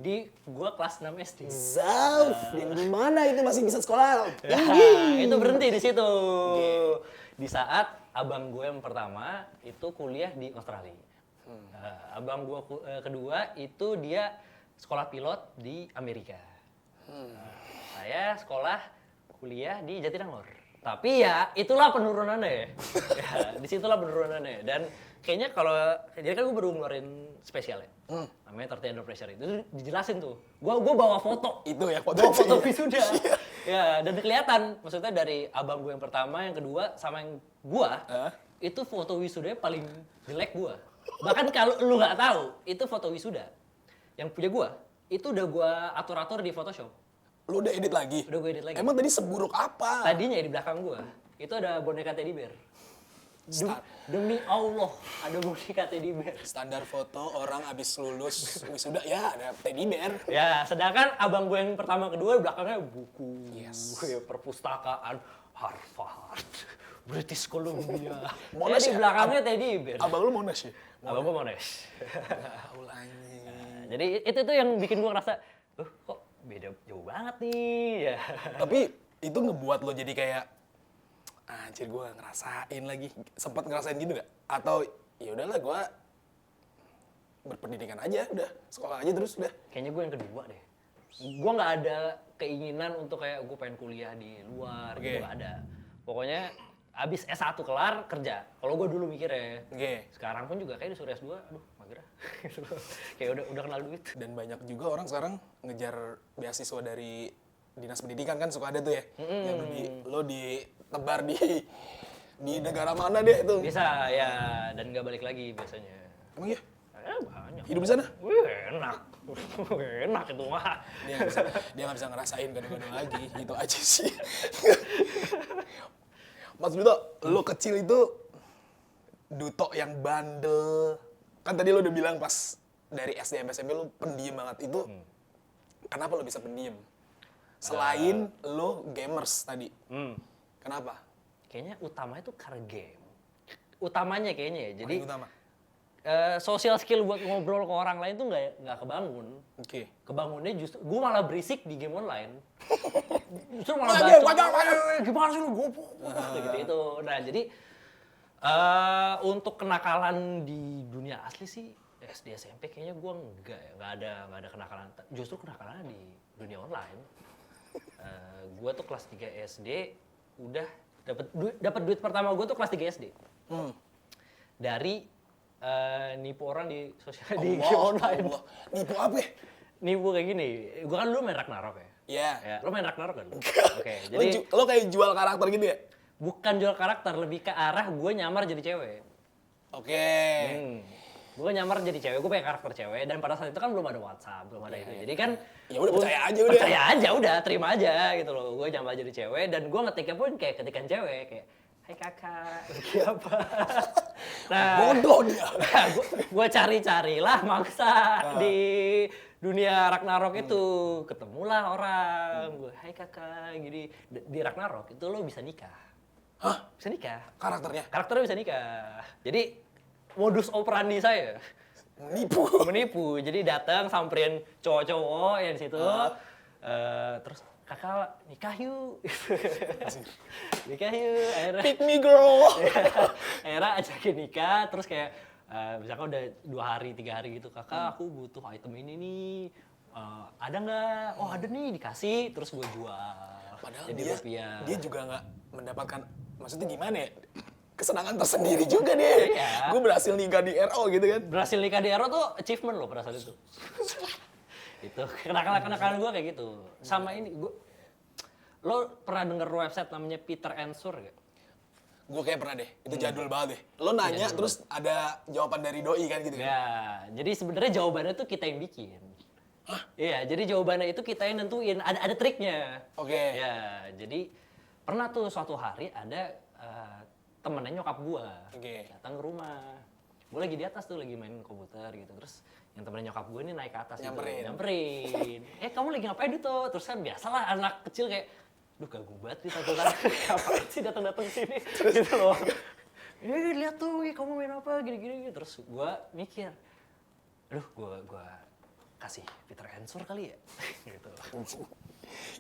di gue kelas 6 SD. Zaf, yang di mana itu masih bisa sekolah? Itu berhenti di situ. Di saat abang gue yang pertama itu kuliah di Australia. Abang gue kedua itu dia sekolah pilot di Amerika. Saya sekolah kuliah di Jatinangor. Tapi ya itulah penurunannya. Ya, disitulah penurunannya. Dan kayaknya kalau jadi kan gue baru ngeluarin spesial ya. Namanya 30 Under Pressure itu dijelasin tuh. Gue bawa foto. Itu ya Bawa foto wisuda. Ya, dan kelihatan maksudnya dari abang gue yang pertama, yang kedua sama yang gua, itu foto wisudanya paling jelek gua. Bahkan kalau lu nggak tahu, itu foto wisuda yang punya gua, itu udah gua atur-atur di Photoshop. Lu udah edit lagi? Udah gua edit lagi. Emang tadi seburuk apa? Tadinya di belakang gua, itu ada boneka teddy bear. Demi Allah, ada boneka teddy bear. Standar foto orang abis lulus wisuda, ya ada teddy bear. Ya, sedangkan abang gue yang pertama kedua belakangnya buku, Yes. ya, perpustakaan Harvard, British Columbia. Monash Jadi ya? belakangnya teddy bear. Abang lu Monash ya? Abang gue Monash. Aul anjing. Jadi itu tuh yang bikin gue ngerasa, kok beda jauh banget nih. Ya. Tapi itu ngebuat lo jadi kayak, anjir gue ngerasain lagi. Sempet ngerasain gitu gak? Atau ya udahlah gue berpendidikan aja, udah sekolah aja terus udah. Kayaknya gue yang kedua deh. Gue nggak ada keinginan untuk kayak gue pengen kuliah di luar, gitu nggak ada. Pokoknya abis S1 kelar kerja. Kalau gue dulu mikirnya. Oke. Sekarang pun juga kayak disuruh S2, aduh mager ah. Kayak udah kenal duit. Dan banyak juga orang sekarang ngejar beasiswa dari dinas pendidikan kan suka ada tuh ya. Yang lo ditebar di negara mana deh itu. Bisa ya, dan nggak balik lagi biasanya. Emang iya? Banyak. Hidup di sana? Wih, enak. Enak itu mah. Dia nggak bisa ngerasain gado-gado lagi, gitu aja sih. Mas Duto, lo kecil itu Duto yang bandel. Kan tadi lo udah bilang pas dari SD sampai SMP lo pendiam banget. Itu kenapa lo bisa pendiam? Selain lo gamers tadi. Kenapa? Kayaknya utamanya tuh karena game. Utamanya kayaknya ya. Jadi Paling utama. social skill buat ngobrol ke orang lain tuh nggak kebangun. Oke. Kebangunnya justru gue malah berisik di game online. Justru malah Wajah, bacot. wajah. Gimana sih lu goblok? Gitu itu. Nah jadi untuk kenakalan di dunia asli sih SD SMP kayaknya gue nggak ada kenakalan. Justru kenakalannya di dunia online. Gue tuh kelas 3 SD udah dapat duit pertama gue tuh kelas 3 SD. Dari nipu orang di sosial di game online. Allah. Nipu apa ya? Nipu kayak gini. Gue kan dulu main Ragnarok ya. Iya. Ya, lo main Ragnarok kan? Oke, Lo jadi lo kayak jual karakter gitu ya? bukan jual karakter, lebih ke arah gue nyamar jadi cewek. Oke. Gue nyamar jadi cewek, gue pengen karakter cewek, dan pada saat itu kan belum ada WhatsApp, belum ada itu. Jadi kan Ya udah percaya aja udah. Percaya aja udah, terima aja gitu loh. Gue nyamar jadi cewek dan gue ngetiknya pun kayak ketikan cewek kayak hai kakak, lagi apa? Nah, Bodoh dia. gue cari-carilah mangsa di dunia Ragnarok itu. Ketemulah orang, gue hai kakak, gini. Di Ragnarok itu lo bisa nikah. Hah? Bisa nikah. Karakternya? Karakternya bisa nikah. Jadi modus operandi saya menipu. Jadi datang samperin cowok-cowok yang di situ. Terus kakak nikah yuk. Nikah yuk. Akhirnya Pick me girl. akhirnya ajakin nikah, terus kayak misalkan udah 2 hari, 3 hari gitu, kakak aku butuh item ini nih, ada nggak? Oh ada nih, dikasih, terus gue jual. Padahal jadi rupiah. dia juga nggak mendapatkan, maksudnya gimana ya? Kesenangan tersendiri juga dia. Iya. Gue berhasil nikah di RO gitu kan. Berhasil nikah di Ero tuh achievement loh pada saat itu. Itu kenakalan gue kayak gitu. Sama ini, lo pernah denger website namanya Peter Ensure gak? Gue kayak pernah deh, itu jadul banget deh. Lo nanya terus ada jawaban dari doi kan gitu kan? Ya, jadi sebenarnya jawabannya tuh kita yang bikin. Hah? Iya, jadi jawabannya itu kita yang nentuin. Ada triknya. Oke. Ya, jadi pernah tuh suatu hari ada temennya nyokap gua Oke. datang ke rumah. Gue lagi di atas tuh, lagi main komputer gitu. Terus yang temen nyokap gue ini naik ke atas Nyamperin. gitu. Nyamperin. Kamu lagi ngapain itu? Terus kan biasalah anak kecil kayak, duh ganggu banget nih tante-tante. Ngapain sih datang-datang sini? Gitu loh. Lihat tuh, kamu main apa? Gini-gini. Terus gue mikir, aduh gue kasih Peter Ensor kali ya? Gitu.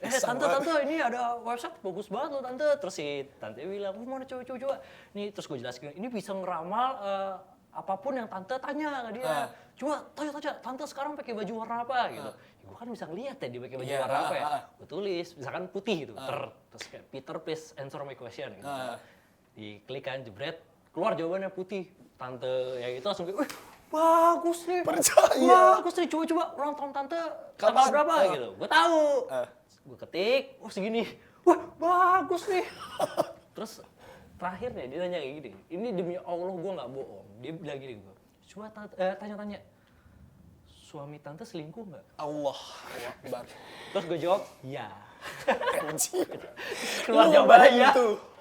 Tante, ini ada website bagus banget loh tante. Terus si tante bilang, mana coba. Nih, terus gue jelasin, ini bisa ngeramal apapun yang tante tanya ke dia. Coba tanya, tante sekarang pakai baju warna apa gitu. Ya, gue kan bisa ngeliat ya dia pakai baju warna apa ya. Gue tulis, misalkan putih gitu. Terus kayak, Peter please answer my question gitu. Diklik kan, jebret, keluar jawabannya putih. Tante yang itu langsung kayak, wih, bagus nih. Percaya. Bagus nih, coba ulang tahun tante tanggal berapa gitu. Gue tahu. Gue ketik, segini. Wah, bagus nih. Terus terakhirnya dia nanya kayak gini. Ini demi Allah gue nggak bohong. Dia bilang gini gue. Coba tanya-tanya. Suami tante selingkuh nggak? Allah Akbar. Terus gue jawab, ya. Anjir. Keluar jawabannya.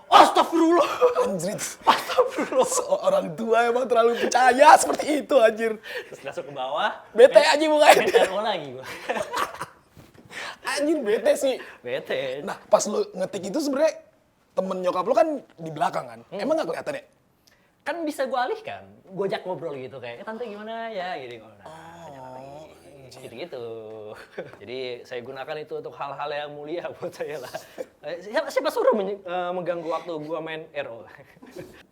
Astagfirullah. Anjir. Astagfirullah. Orang tua emang terlalu percaya seperti itu anjir. Terus masuk ke bawah. Bete aja mukanya. BTRO lagi gue. Anjir bete sih. Bete. Nah pas lu ngetik itu sebenarnya temen nyokap lu kan di belakang kan? Emang gak kelihatan ya? Kan bisa gue alihkan. Gue ajak ngobrol gitu kayak, tante gimana ya? Gini. Gitu-gitu. Jadi saya gunakan itu untuk hal-hal yang mulia buat saya lah. Siapa suruh mengganggu waktu gue main RO?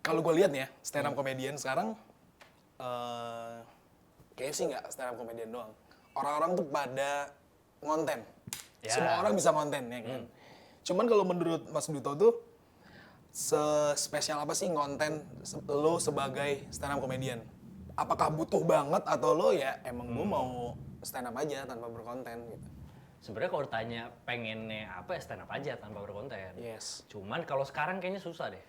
Kalau gue lihat nih ya, stand up comedian sekarang kayaknya sih nggak stand up comedian doang. Orang-orang tuh pada ngonten. Ya. Semua orang bisa ngonten ya kan. Cuman kalau menurut Mas Duto tuh spesial apa sih ngonten lo sebagai stand up comedian? Apakah butuh banget atau lo ya emang gue mau stand up aja tanpa berkonten gitu? Sebenarnya kalau ditanya pengennya apa ya stand up aja tanpa berkonten. Yes. Cuman kalau sekarang kayaknya susah deh.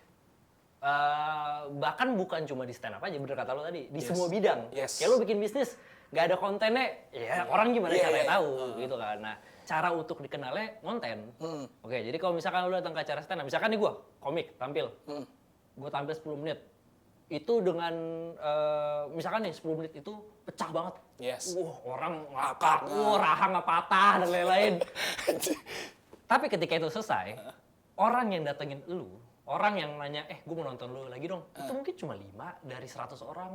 Bahkan bukan cuma di stand up aja, bener kata lo tadi, di semua bidang. Yes. Kayak lo bikin bisnis, nggak ada kontennya, ya orang gimana caranya tahu gitu kan. Nah, cara untuk dikenalnya konten. Oke, jadi kalau misalkan lo datang ke acara stand up, misalkan nih gue komik tampil, gue tampil 10 menit, itu dengan misalkan nih 10 menit itu pecah banget. Yes. Orang ngakak, rahang nggak patah dan lain-lain. Tapi ketika itu selesai, orang yang datengin lu, orang yang nanya, gue mau nonton lu lagi dong, itu mungkin cuma 5 dari 100 orang.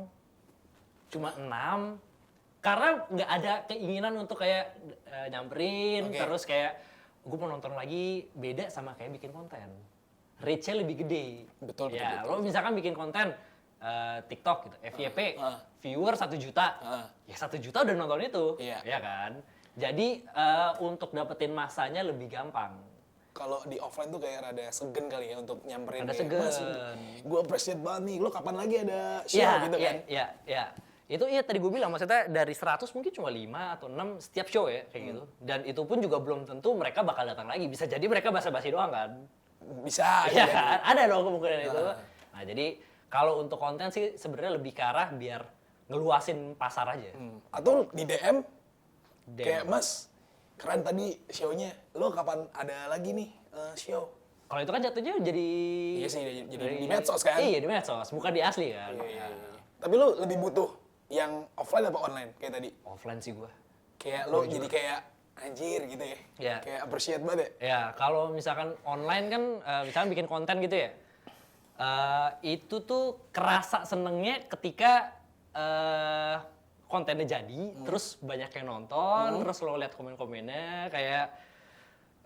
Cuma 6. Karena nggak ada keinginan untuk kayak nyamperin, terus kayak gue mau nonton lagi, beda sama kayak bikin konten. Reach-nya lebih gede. Betul. Lo misalkan bikin konten TikTok gitu, FYP, viewer 1 juta. Ya 1 juta udah nonton itu, ya kan? Jadi untuk dapetin masanya lebih gampang. Kalau di offline tuh kayak rada segen kali ya untuk nyamperin. Ada kayak, segen. Gue appreciate banget nih, lo kapan lagi ada show gitu kan? Iya. Itu tadi gue bilang, maksudnya dari 100 mungkin cuma 5 atau 6 setiap show ya, kayak gitu. Dan itu pun juga belum tentu mereka bakal datang lagi. Bisa jadi mereka basa-basi doang kan? Bisa. Iya kan? Ada dong kemungkinan itu. Nah jadi kalau untuk konten sih sebenarnya lebih ke arah biar ngeluasin pasar aja. Atau di DM, kayak Mas, keren tadi show-nya. Lo kapan ada lagi nih show? Kalau itu kan jatuhnya jadi... Iya sih, jadi di medsos kan? Iya, di medsos. Bukan di asli kan? Iya. Tapi lo lebih butuh yang offline apa online kayak tadi? Offline sih gue. Kayak lo jadi kayak anjir gitu ya? Iya. Kayak appreciate banget ya? Ya, kalau misalkan online kan, misalkan bikin konten gitu ya, itu tuh kerasa senengnya ketika kontennya jadi, terus banyak yang nonton, terus lo lihat komen-komennya kayak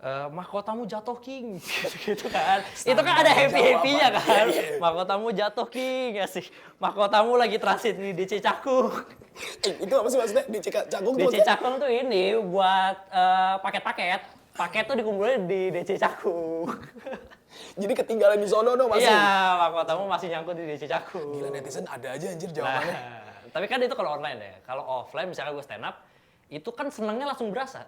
mahkotamu jatuh king gitu kan. Itu kan ada happy-happynya kan. Mahkotamu jatuh king ya sih. Mahkotamu lagi transit di DC Cakung. Itu apa sih maksudnya? DC Cakung tuh DC Cakung tuh ini buat paket-paket. Paket tuh dikumpulin di DC Cakung. Jadi ketinggalan di sono dong masih? Iya, mahkotamu masih nyangkut di DC Cakung. Gila netizen ada aja anjir jawabannya. Tapi kan itu kalau online ya. Kalau offline misalnya gue stand up, itu kan senengnya langsung berasa.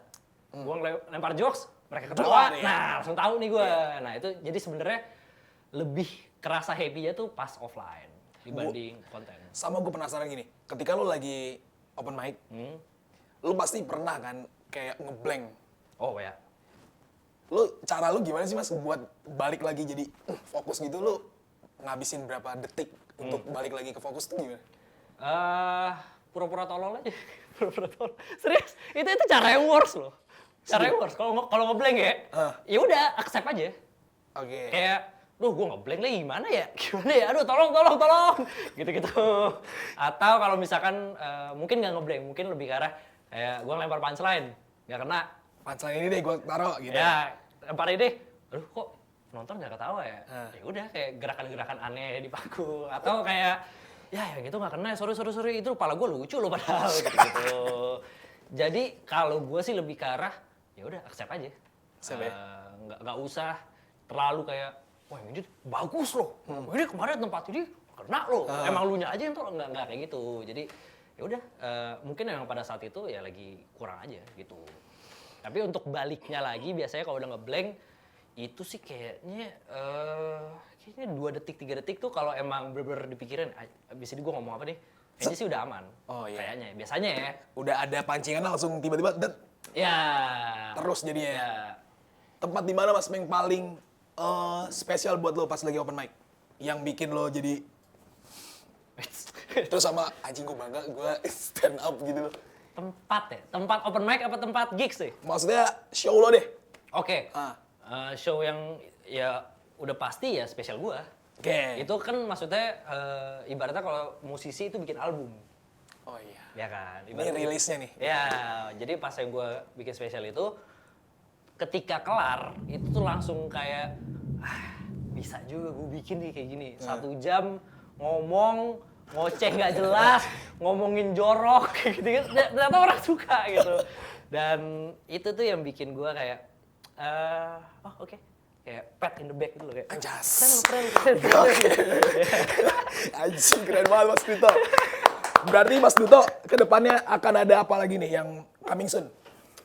Gue lempar jokes, mereka ketawa, nah langsung tahu nih gue. Nah itu jadi sebenarnya lebih kerasa happy-nya tuh pas offline dibanding konten. Sama gue penasaran gini, ketika lo lagi open mic, lo pasti pernah kan kayak ngeblank. Oh ya. Cara lo gimana sih Mas buat balik lagi jadi fokus gitu, lo ngabisin berapa detik untuk balik lagi ke fokus tuh gimana? Pura-pura tolol aja. Pura-pura tolol. Serius, itu cara yang worst loh. Cara yang worst. Kalau ngeblank ya, ya udah accept aja. Oke. Kayak, duh gue ngeblank lagi gimana ya? Gimana ya? Aduh tolong. Gitu-gitu. Atau kalau misalkan mungkin nggak ngeblank, mungkin lebih ke arah kayak gue ngelempar punchline, nggak kena. Punchline ini deh gue taruh gitu. Ya, lempar ini, aduh kok penonton nggak ketawa ya? Ya udah kayak gerakan-gerakan aneh di panggung. Atau kayak, ya yang itu nggak kena, sorry, itu kepala gue lucu loh padahal gitu. Jadi kalau gue sih lebih ke arah, ya udah accept aja. Accept ya? Nggak usah terlalu kayak, wah ini bagus loh, ini kemarin tempat ini kena loh, emang lu nya aja yang tuh nggak kayak gitu. Jadi ya udah, mungkin emang pada saat itu ya lagi kurang aja gitu. Tapi untuk baliknya lagi biasanya kalau udah ngeblank itu sih kayaknya 2 detik 3 detik tuh kalau emang bener-bener dipikirin, abis ini gue ngomong apa nih, kayaknya sih udah aman. Oh iya. Kayaknya, biasanya ya. Udah ada pancingan langsung tiba-tiba Ya. terus jadinya. Ya. Tempat di mana Mas yang paling spesial buat lo pas lagi open mic? Yang bikin lo jadi terus sama anjing gue bangga gue stand up gitu loh. Tempat ya? Tempat open mic apa tempat gigs sih? Maksudnya show lo deh. Oke. Show yang ya udah pasti ya spesial gua. Oke. Itu kan maksudnya ibaratnya kalau musisi itu bikin album. Oh iya. Ya kan? Ini rilisnya nih. Ya, jadi pas yang gua bikin spesial itu ketika kelar itu tuh langsung kayak bisa juga gue bikin nih kayak gini. 1 jam ngomong ngoceh nggak jelas, ngomongin jorok gitu. Ternyata orang suka gitu. Dan itu tuh yang bikin gua kayak oke. Kayak pat in the back gitu loh kayak. Anjas. Keren. Oke. Anjing keren banget Mas Duto. Berarti Mas Duto kedepannya akan ada apa lagi nih yang coming soon?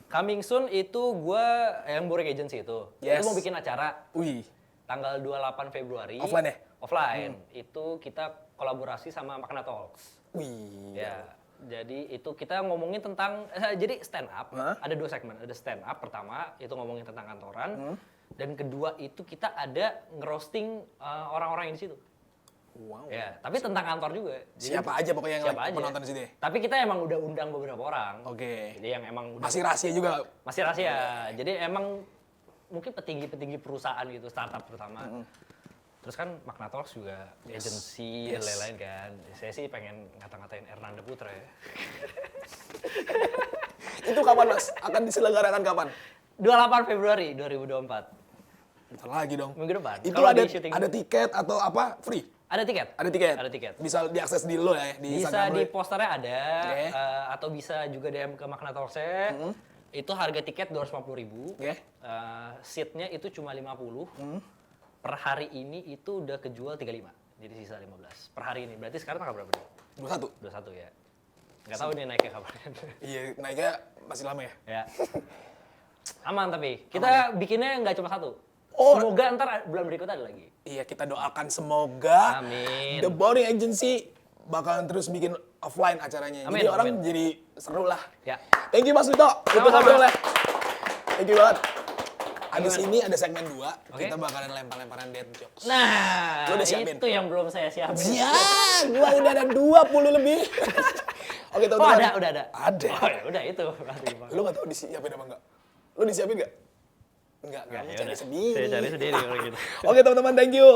Coming soon itu gue yang Borek Agency itu. Yes. Itu mau bikin acara Wih. tanggal 28 Februari. Offline ya? Offline. Itu kita kolaborasi sama Makna Talks. Wih. Ya. Jadi itu kita ngomongin tentang jadi stand up. Hah? Ada 2 segmen. Ada stand up pertama itu ngomongin tentang kantoran. Dan kedua itu kita ada ngerosting orang-orang yang di situ. Wow. Ya, tapi tentang kantor juga. Jadi, Siapa aja pokoknya yang siapa lagi aja. penonton di sini. Tapi kita emang udah undang beberapa orang. Oke. Jadi yang emang udah Masih rahasia juga. masih rahasia. Jadi emang mungkin petinggi-petinggi perusahaan gitu, startup terutama. Terus kan Makna Talks juga agency dan lain-lain kan. Saya sih pengen ngata-ngatain Ernanda Putra ya. Itu kapan Mas? Akan diselenggarakan kapan? 28 Februari 2024. Bentar lagi dong. Minggu depan. Itu Kalau ada di syuting- ada tiket atau apa? Free? Ada tiket? Ada tiket? Ada tiket. Bisa diakses di lo ya? Di Bisa Instagram lo di ya? posternya ada, Oke. atau bisa juga DM ke Makna Talks-nya. Itu harga tiket 250.000. Oke. Seatnya itu cuma 50. Per hari ini itu udah kejual 35. Jadi sisa 15. Per hari ini. Berarti sekarang tanggal berapa nih? 21? 21 ya. Nggak tahu nih naiknya kapan. Iya, naiknya masih lama ya? Ya. Aman tapi. Kita bikinnya nggak cuma 1. Oh. Semoga ntar bulan berikutnya ada lagi. Iya, kita doakan semoga Amin. The Boring Agency bakalan terus bikin offline acaranya. Amin, Jadi orang amin. jadi seru lah. Ya. Thank you Mas Duto. Untuk Sama-sama. ngobrol ya. Thank you banget. Abis ini ada segmen 2, Oke. kita bakalan lempar-lemparan dead jokes. Nah, Lu udah siapin? itu yang belum saya siapin. Ya, gua udah ada 20 lebih. Oke, Oh teman-teman. udah ada. Ada. Oh ya udah itu. Lu gak tahu disiapin apa enggak? Lu disiapin enggak? Enggak, kamu Ya cari udah. sendiri. Saya cari sendiri kalau gitu. Oke, teman-teman, thank you.